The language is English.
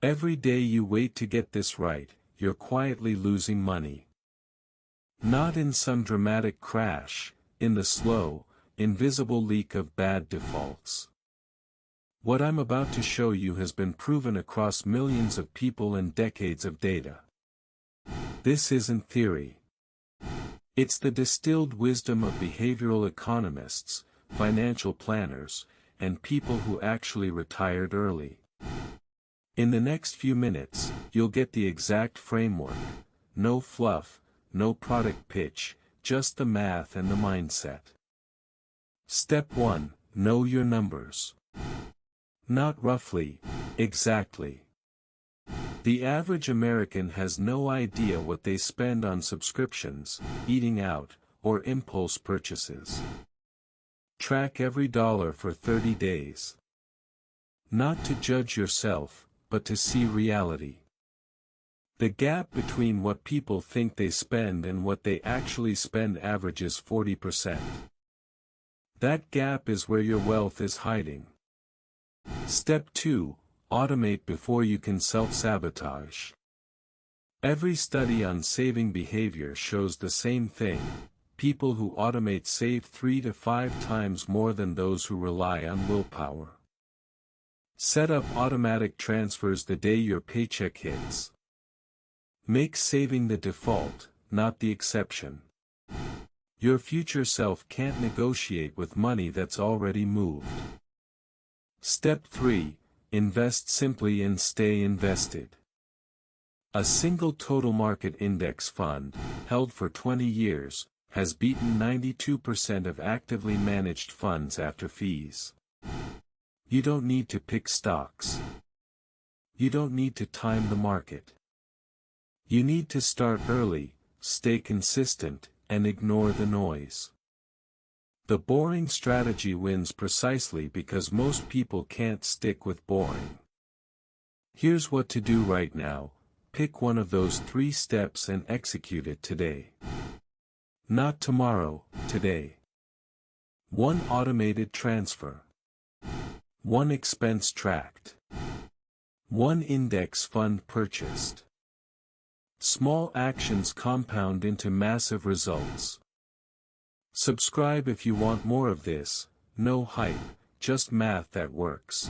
Every day you wait to get this right, you're quietly losing money. Not in some dramatic crash, in the slow, invisible leak of bad defaults. What I'm about to show you has been proven across millions of people and decades of data. This isn't theory. It's the distilled wisdom of behavioral economists, financial planners, and people who actually retired early. In the next few minutes, you'll get the exact framework. No fluff, no product pitch, just the math and the mindset. Step 1. Know your numbers. Not roughly, exactly. The average American has no idea what they spend on subscriptions, eating out, or impulse purchases. Track every dollar for 30 days. Not to judge yourself, but to see reality. The gap between what people think they spend and what they actually spend averages 40%. That gap is where your wealth is hiding. Step 2. Automate before you can self-sabotage. Every study on saving behavior shows the same thing. People who automate save 3 to 5 times more than those who rely on willpower. Set up automatic transfers the day your paycheck hits. Make saving the default, not the exception. Your future self can't negotiate with money that's already moved. Step 3. Invest simply and stay invested. A single total market index fund, held for 20 years, has beaten 92% of actively managed funds after fees. You don't need to pick stocks. You don't need to time the market. You need to start early, stay consistent, and ignore the noise. The boring strategy wins precisely because most people can't stick with boring. Here's what to do right now. Pick one of those 3 steps and execute it today. Not tomorrow, today. 1 automated transfer. 1 expense tracked. 1 index fund purchased. Small actions compound into massive results. Subscribe if you want more of this. No hype, just math that works.